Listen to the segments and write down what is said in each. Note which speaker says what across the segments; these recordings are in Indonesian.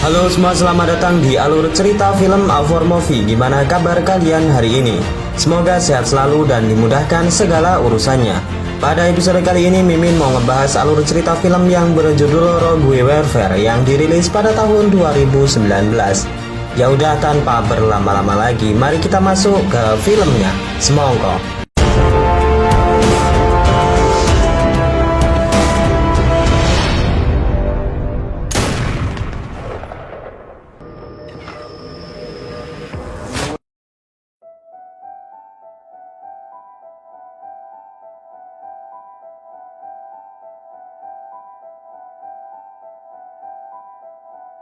Speaker 1: Halo semua, selamat datang di alur cerita film A4 Movie. Gimana kabar kalian hari ini? Semoga sehat selalu dan dimudahkan segala urusannya. Pada episode kali ini Mimin mau ngebahas alur cerita film yang berjudul Rogue Warfare yang dirilis pada tahun 2019. Ya udah, tanpa berlama-lama lagi, mari kita masuk ke filmnya. Semongko.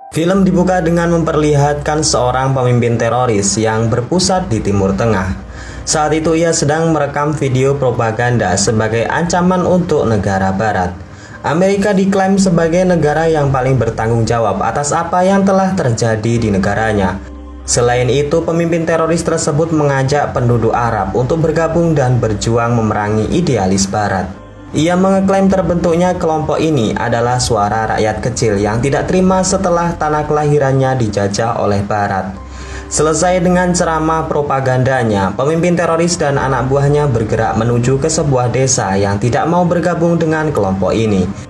Speaker 1: Film dibuka dengan memperlihatkan seorang pemimpin teroris yang berpusat di Timur Tengah. Saat itu ia sedang merekam video propaganda sebagai ancaman untuk negara barat. Amerika diklaim sebagai negara yang paling bertanggung jawab atas apa yang telah terjadi di negaranya. Selain itu, pemimpin teroris tersebut mengajak penduduk Arab untuk bergabung dan berjuang memerangi idealis barat. Ia mengeklaim terbentuknya kelompok ini adalah suara rakyat kecil yang tidak terima setelah tanah kelahirannya dijajah oleh Barat. Selesai dengan ceramah propagandanya, pemimpin teroris dan anak buahnya bergerak menuju ke sebuah desa yang tidak mau bergabung dengan kelompok ini.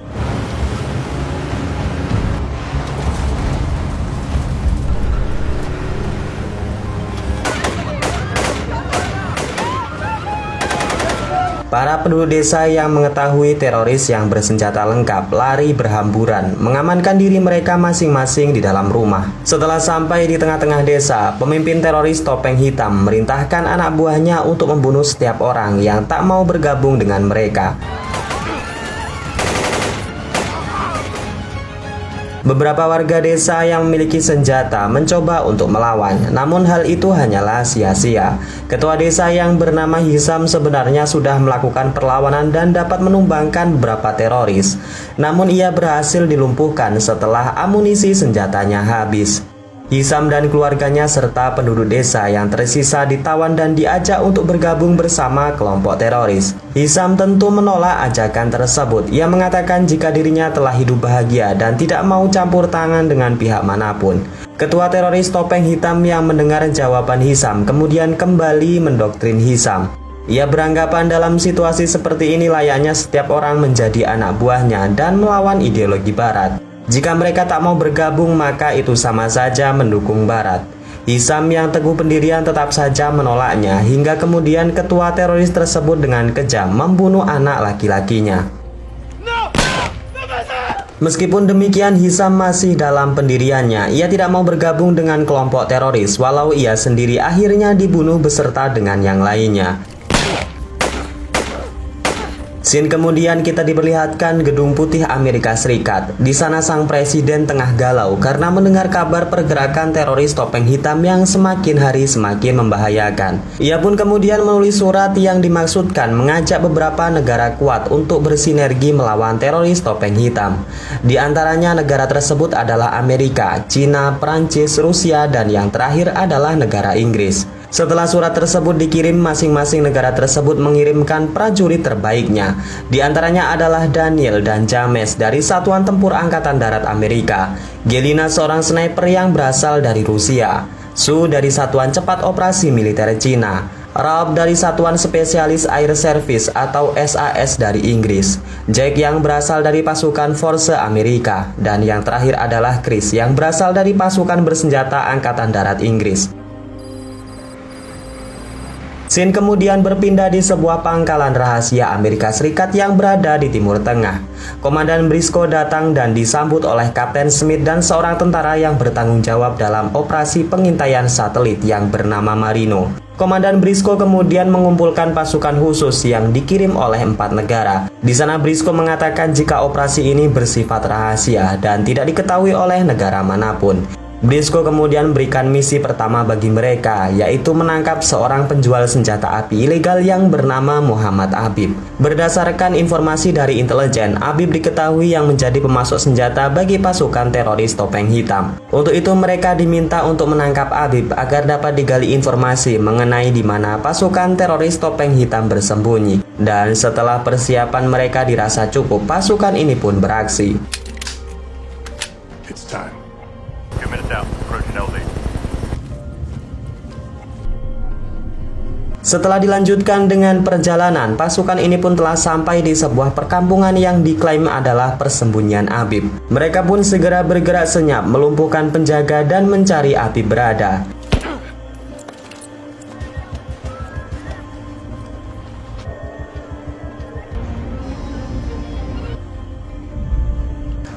Speaker 1: Para penduduk desa yang mengetahui teroris yang bersenjata lengkap lari berhamburan, mengamankan diri mereka masing-masing di dalam rumah. Setelah sampai di tengah-tengah desa, pemimpin teroris topeng hitam merintahkan anak buahnya untuk membunuh setiap orang yang tak mau bergabung dengan mereka. Beberapa warga desa yang memiliki senjata mencoba untuk melawan, namun hal itu hanyalah sia-sia. Ketua desa yang bernama Hisam sebenarnya sudah melakukan perlawanan dan dapat menumbangkan beberapa teroris. Namun ia berhasil dilumpuhkan setelah amunisi senjatanya habis. Hisam dan keluarganya serta penduduk desa yang tersisa ditawan dan diajak untuk bergabung bersama kelompok teroris. Hisam tentu menolak ajakan tersebut. Ia mengatakan jika dirinya telah hidup bahagia dan tidak mau campur tangan dengan pihak manapun. Ketua teroris topeng hitam yang mendengar jawaban Hisam kemudian kembali mendoktrin Hisam. Ia beranggapan dalam situasi seperti ini layaknya setiap orang menjadi anak buahnya dan melawan ideologi barat. Jika mereka tak mau bergabung, maka itu sama saja mendukung Barat. Hisam yang teguh pendirian tetap saja menolaknya, hingga kemudian ketua teroris tersebut dengan kejam membunuh anak laki-lakinya. Meskipun demikian, Hisam masih dalam pendiriannya. Ia tidak mau bergabung dengan kelompok teroris, walau ia sendiri akhirnya dibunuh beserta dengan yang lainnya. Scene kemudian kita diperlihatkan Gedung Putih Amerika Serikat. Di sana sang presiden tengah galau karena mendengar kabar pergerakan teroris topeng hitam yang semakin hari semakin membahayakan. Ia pun kemudian menulis surat yang dimaksudkan mengajak beberapa negara kuat untuk bersinergi melawan teroris topeng hitam. Di antaranya negara tersebut adalah Amerika, Cina, Prancis, Rusia, dan yang terakhir adalah negara Inggris. Setelah surat tersebut dikirim, masing-masing negara tersebut mengirimkan prajurit terbaiknya. Di antaranya adalah Daniel dan James dari Satuan Tempur Angkatan Darat Amerika, Gelina seorang sniper yang berasal dari Rusia, Su dari Satuan Cepat Operasi Militer Cina, Ralph dari Satuan Spesialis Air Service atau SAS dari Inggris, Jack yang berasal dari pasukan Force Amerika, dan yang terakhir adalah Chris yang berasal dari pasukan bersenjata Angkatan Darat Inggris. Scene kemudian berpindah di sebuah pangkalan rahasia Amerika Serikat yang berada di Timur Tengah. Komandan Briscoe datang dan disambut oleh Kapten Smith dan seorang tentara yang bertanggung jawab dalam operasi pengintaian satelit yang bernama Marino. Komandan Briscoe kemudian mengumpulkan pasukan khusus yang dikirim oleh 4 negara. Di sana Briscoe mengatakan jika operasi ini bersifat rahasia dan tidak diketahui oleh negara manapun. Briscoe kemudian berikan misi pertama bagi mereka, yaitu menangkap seorang penjual senjata api ilegal yang bernama Muhammad Habib. Berdasarkan informasi dari intelijen, Habib diketahui yang menjadi pemasok senjata bagi pasukan teroris topeng hitam. Untuk itu mereka diminta untuk menangkap Habib agar dapat digali informasi mengenai di mana pasukan teroris topeng hitam bersembunyi. Dan setelah persiapan mereka dirasa cukup, pasukan ini pun beraksi.
Speaker 2: It's time. minutes out. Approaching LZ.
Speaker 1: Setelah dilanjutkan dengan perjalanan, pasukan ini pun telah sampai di sebuah perkampungan yang diklaim adalah persembunyian Habib. Mereka pun segera bergerak senyap melumpuhkan penjaga dan mencari Habib berada.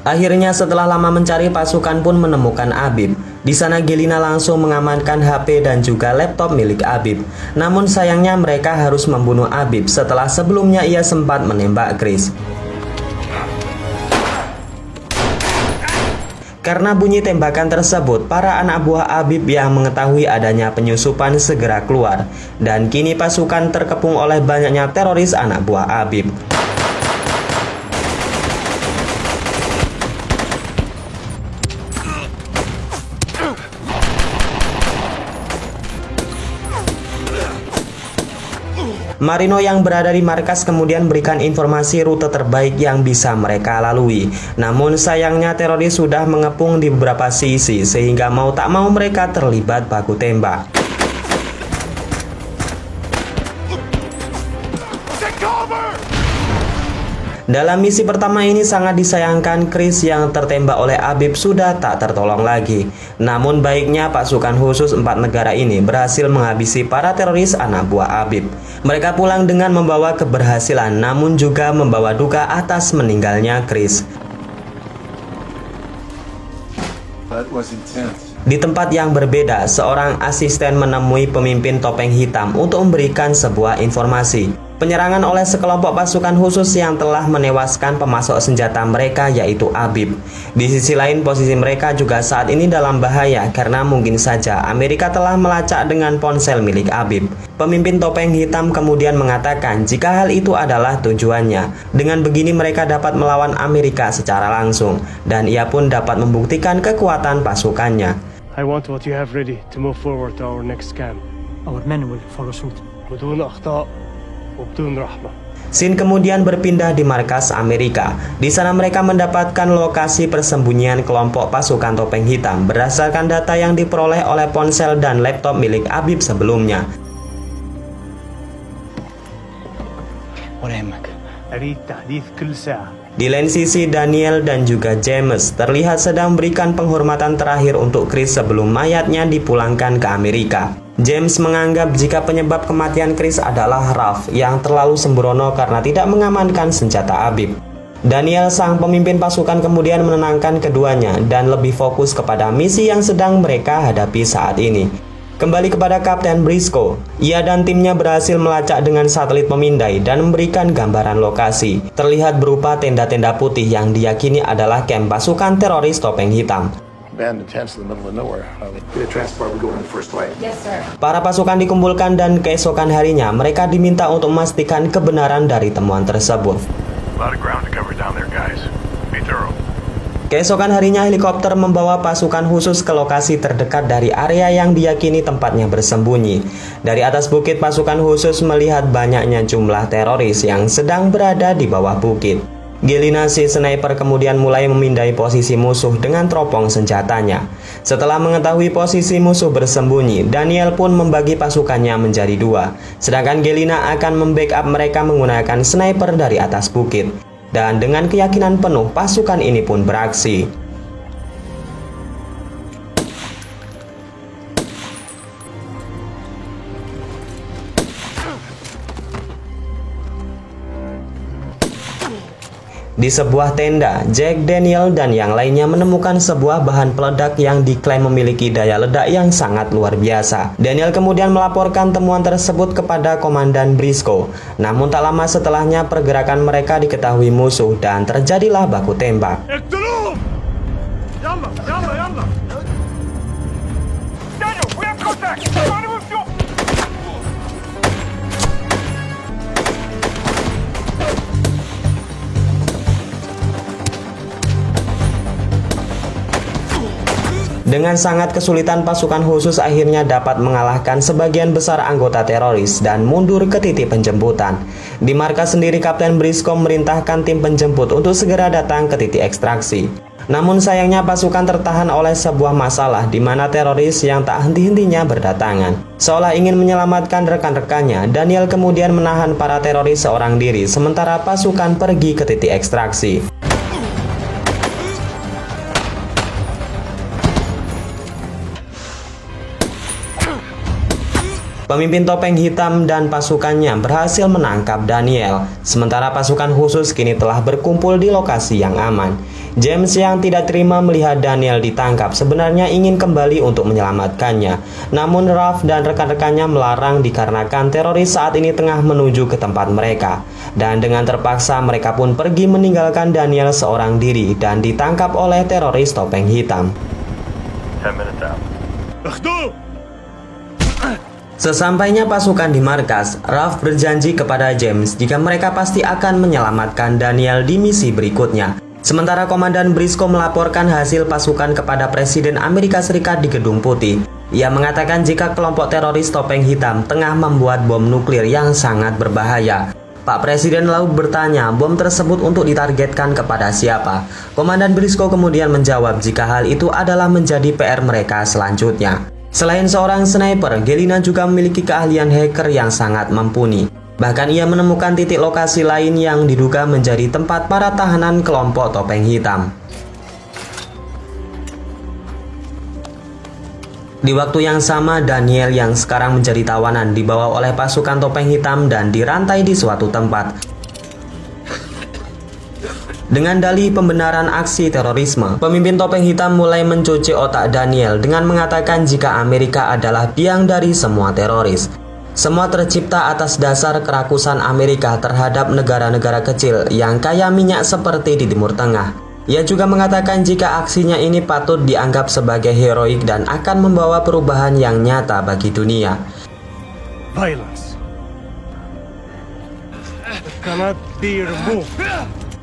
Speaker 1: Akhirnya setelah lama mencari, pasukan pun menemukan Habib. Di sana Gelina langsung mengamankan HP dan juga laptop milik Habib. Namun sayangnya mereka harus membunuh Habib setelah sebelumnya ia sempat menembak Chris. Karena bunyi tembakan tersebut, para anak buah Habib yang mengetahui adanya penyusupan segera keluar. Dan kini pasukan terkepung oleh banyaknya teroris anak buah Habib. Marino yang berada di markas kemudian berikan informasi rute terbaik yang bisa mereka lalui. Namun sayangnya teroris sudah mengepung di beberapa sisi sehingga mau tak mau mereka terlibat baku tembak. Dalam misi pertama ini sangat disayangkan Chris yang tertembak oleh Habib sudah tak tertolong lagi. Namun baiknya pasukan khusus 4 negara ini berhasil menghabisi para teroris anak buah Habib. Mereka pulang dengan membawa keberhasilan namun juga membawa duka atas meninggalnya Chris. Di tempat yang berbeda, seorang asisten menemui pemimpin topeng hitam untuk memberikan sebuah informasi. Penyerangan oleh sekelompok pasukan khusus yang telah menewaskan pemasok senjata mereka yaitu Habib. Di sisi lain posisi mereka juga saat ini dalam bahaya karena mungkin saja Amerika telah melacak dengan ponsel milik Habib. Pemimpin topeng hitam kemudian mengatakan jika hal itu adalah tujuannya. Dengan begini mereka dapat melawan Amerika secara langsung dan ia pun dapat membuktikan kekuatan pasukannya.
Speaker 3: I want what you have ready to move forward to our next camp.
Speaker 4: Our men will follow suit.
Speaker 3: بدون أخطاء وبدون رحمة.
Speaker 1: Sin kemudian berpindah di markas Amerika. Di sana mereka mendapatkan lokasi persembunyian kelompok pasukan topeng hitam berdasarkan data yang diperoleh oleh ponsel dan laptop milik Habib sebelumnya.
Speaker 4: ولا يهمك.
Speaker 3: أريد تحديث كل ساعة.
Speaker 1: Di lain sisi, Daniel dan juga James terlihat sedang memberikan penghormatan terakhir untuk Chris sebelum mayatnya dipulangkan ke Amerika. James menganggap jika penyebab kematian Chris adalah Ralph yang terlalu sembrono karena tidak mengamankan senjata Habib. Daniel, sang pemimpin pasukan, kemudian menenangkan keduanya dan lebih fokus kepada misi yang sedang mereka hadapi saat ini. Kembali kepada Kapten Briscoe, ia dan timnya berhasil melacak dengan satelit pemindai dan memberikan gambaran lokasi. Terlihat berupa tenda-tenda putih yang diyakini adalah kamp pasukan teroris topeng hitam. Para pasukan dikumpulkan dan keesokan harinya mereka diminta untuk memastikan kebenaran dari temuan tersebut. Keesokan harinya helikopter membawa pasukan khusus ke lokasi terdekat dari area yang diyakini tempatnya bersembunyi. Dari atas bukit pasukan khusus melihat banyaknya jumlah teroris yang sedang berada di bawah bukit. Gelina si sniper kemudian mulai memindai posisi musuh dengan teropong senjatanya. Setelah mengetahui posisi musuh bersembunyi, Daniel pun membagi pasukannya menjadi 2. Sedangkan Gelina akan membackup mereka menggunakan sniper dari atas bukit. Dan dengan keyakinan penuh pasukan ini pun beraksi. Di sebuah tenda, Jack, Daniel, dan yang lainnya menemukan sebuah bahan peledak yang diklaim memiliki daya ledak yang sangat luar biasa. Daniel kemudian melaporkan temuan tersebut kepada Komandan Briscoe. Namun tak lama setelahnya pergerakan mereka diketahui musuh dan terjadilah baku tembak.
Speaker 2: Daniel, we have contact!
Speaker 1: Dengan sangat kesulitan pasukan khusus akhirnya dapat mengalahkan sebagian besar anggota teroris dan mundur ke titik penjemputan. Di markas sendiri Kapten Briscoe memerintahkan tim penjemput untuk segera datang ke titik ekstraksi. Namun sayangnya pasukan tertahan oleh sebuah masalah di mana teroris yang tak henti-hentinya berdatangan. Seolah ingin menyelamatkan rekan-rekannya, Daniel kemudian menahan para teroris seorang diri sementara pasukan pergi ke titik ekstraksi. Pemimpin topeng hitam dan pasukannya berhasil menangkap Daniel, sementara pasukan khusus kini telah berkumpul di lokasi yang aman. James yang tidak terima melihat Daniel ditangkap sebenarnya ingin kembali untuk menyelamatkannya. Namun Ralph dan rekan-rekannya melarang dikarenakan teroris saat ini tengah menuju ke tempat mereka. Dan dengan terpaksa mereka pun pergi meninggalkan Daniel seorang diri dan ditangkap oleh teroris topeng hitam.
Speaker 2: 10 minutes out.
Speaker 1: Sesampainya pasukan di markas, Ralph berjanji kepada James jika mereka pasti akan menyelamatkan Daniel di misi berikutnya. Sementara Komandan Briscoe melaporkan hasil pasukan kepada Presiden Amerika Serikat di Gedung Putih. Ia mengatakan jika kelompok teroris topeng hitam tengah membuat bom nuklir yang sangat berbahaya. Pak Presiden lalu bertanya bom tersebut untuk ditargetkan kepada siapa. Komandan Briscoe kemudian menjawab jika hal itu adalah menjadi PR mereka selanjutnya. Selain seorang sniper, Gelina juga memiliki keahlian hacker yang sangat mumpuni. Bahkan ia menemukan titik lokasi lain yang diduga menjadi tempat para tahanan kelompok topeng hitam. Di waktu yang sama, Daniel yang sekarang menjadi tawanan dibawa oleh pasukan topeng hitam dan dirantai di suatu tempat. Dengan dalih pembenaran aksi terorisme, pemimpin topeng hitam mulai mencuci otak Daniel dengan mengatakan jika Amerika adalah biang dari semua teroris. Semua tercipta atas dasar kerakusan Amerika terhadap negara-negara kecil yang kaya minyak seperti di Timur Tengah. Ia juga mengatakan jika aksinya ini patut dianggap sebagai heroik dan akan membawa perubahan yang nyata bagi dunia.
Speaker 3: Violence. It cannot be removed.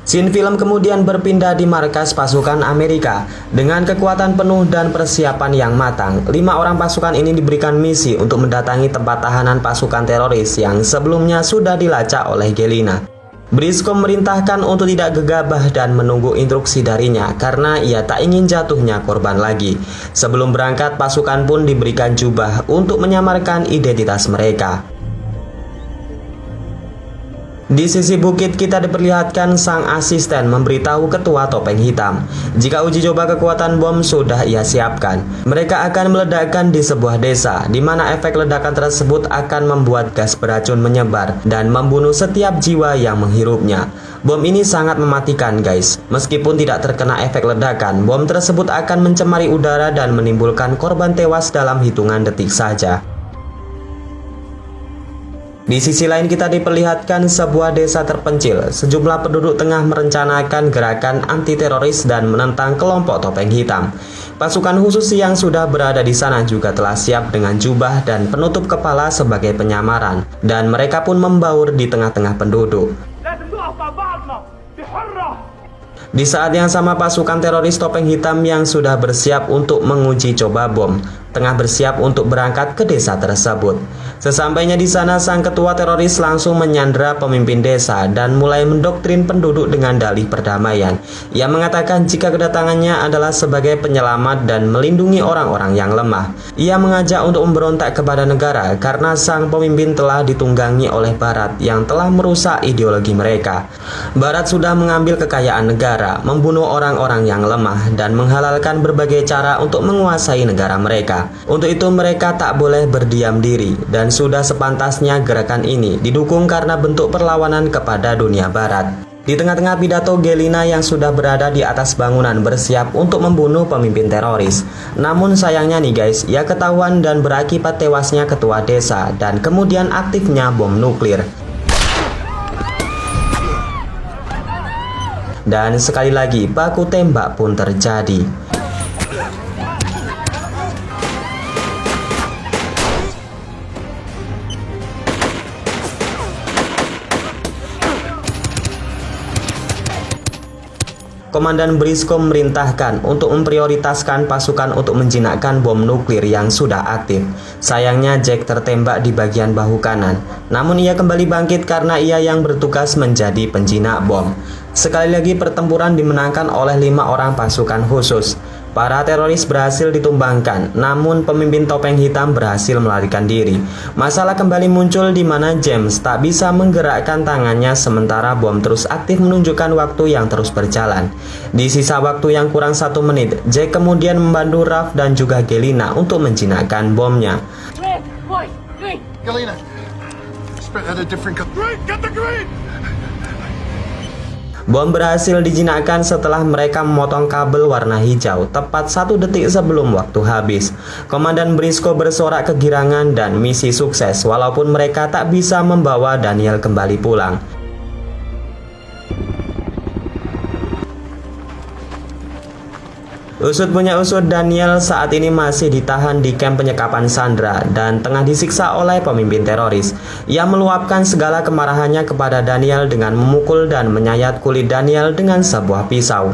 Speaker 1: Scene film kemudian berpindah di markas pasukan Amerika. Dengan kekuatan penuh dan persiapan yang matang, 5 orang pasukan ini diberikan misi untuk mendatangi tempat tahanan pasukan teroris yang sebelumnya sudah dilacak oleh Gelina. Briscoe memerintahkan untuk tidak gegabah dan menunggu instruksi darinya karena ia tak ingin jatuhnya korban lagi. Sebelum berangkat, pasukan pun diberikan jubah untuk menyamarkan identitas mereka. Di sisi bukit kita diperlihatkan sang asisten memberitahu ketua topeng hitam jika uji coba kekuatan bom sudah ia siapkan. Mereka akan meledakkan di sebuah desa di mana efek ledakan tersebut akan membuat gas beracun menyebar dan membunuh setiap jiwa yang menghirupnya. Bom ini sangat mematikan guys. Meskipun tidak terkena efek ledakan, bom tersebut akan mencemari udara dan menimbulkan korban tewas dalam hitungan detik saja. Di sisi lain kita diperlihatkan sebuah desa terpencil. Sejumlah penduduk tengah merencanakan gerakan anti-teroris dan menentang kelompok topeng hitam. Pasukan khusus yang sudah berada di sana juga telah siap dengan jubah dan penutup kepala sebagai penyamaran. Dan mereka pun membaur di tengah-tengah penduduk. Di saat yang sama pasukan teroris topeng hitam yang sudah bersiap untuk menguji coba bom tengah bersiap untuk berangkat ke desa tersebut. Sesampainya di sana, sang ketua teroris langsung menyandra pemimpin desa dan mulai mendoktrin penduduk dengan dalih perdamaian. Ia mengatakan jika kedatangannya adalah sebagai penyelamat dan melindungi orang-orang yang lemah. Ia mengajak untuk memberontak kepada negara karena sang pemimpin telah ditunggangi oleh Barat yang telah merusak ideologi mereka. Barat sudah mengambil kekayaan negara, membunuh orang-orang yang lemah, dan menghalalkan berbagai cara untuk menguasai negara mereka. Untuk itu mereka tak boleh berdiam diri dan sudah sepantasnya gerakan ini didukung karena bentuk perlawanan kepada dunia barat. Di tengah-tengah pidato, Gelina yang sudah berada di atas bangunan bersiap untuk membunuh pemimpin teroris. Namun sayangnya nih guys, ia ketahuan dan berakibat tewasnya ketua desa dan kemudian aktifnya bom nuklir. Dan sekali lagi baku tembak pun terjadi. Komandan Briscoe memerintahkan untuk memprioritaskan pasukan untuk menjinakkan bom nuklir yang sudah aktif. Sayangnya Jack tertembak di bagian bahu kanan, namun ia kembali bangkit karena ia yang bertugas menjadi penjinak bom. Sekali lagi pertempuran dimenangkan oleh 5 orang pasukan khusus. Para teroris berhasil ditumbangkan, namun pemimpin topeng hitam berhasil melarikan diri. Masalah kembali muncul di mana James tak bisa menggerakkan tangannya sementara bom terus aktif menunjukkan waktu yang terus berjalan. Di sisa waktu yang kurang 1 menit, Jack kemudian membantu Ralph dan juga Galina untuk menjinakkan bomnya.
Speaker 5: Galena, spread out a different color. Get the green!
Speaker 1: Bom berhasil dijinakkan setelah mereka memotong kabel warna hijau tepat 1 detik sebelum waktu habis. Komandan Briscoe bersorak kegirangan dan misi sukses walaupun mereka tak bisa membawa Daniel kembali pulang. Usut punya usut, Daniel saat ini masih ditahan di kamp penyekapan Sandra dan tengah disiksa oleh pemimpin teroris. Ia meluapkan segala kemarahannya kepada Daniel dengan memukul dan menyayat kulit Daniel dengan sebuah pisau.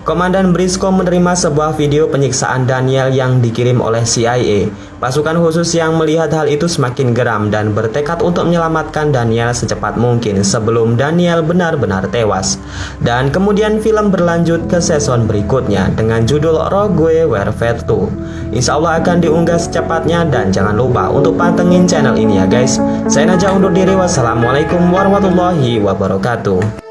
Speaker 1: Komandan Briscoe menerima sebuah video penyiksaan Daniel yang dikirim oleh CIA. Pasukan khusus yang melihat hal itu semakin geram dan bertekad untuk menyelamatkan Daniel secepat mungkin sebelum Daniel benar-benar tewas. Dan kemudian film berlanjut ke season berikutnya dengan judul Rogue Warfare 2. Insya Allah akan diunggah secepatnya dan jangan lupa untuk pantengin channel ini ya guys. Saya Najah undur diri, wassalamualaikum warahmatullahi wabarakatuh.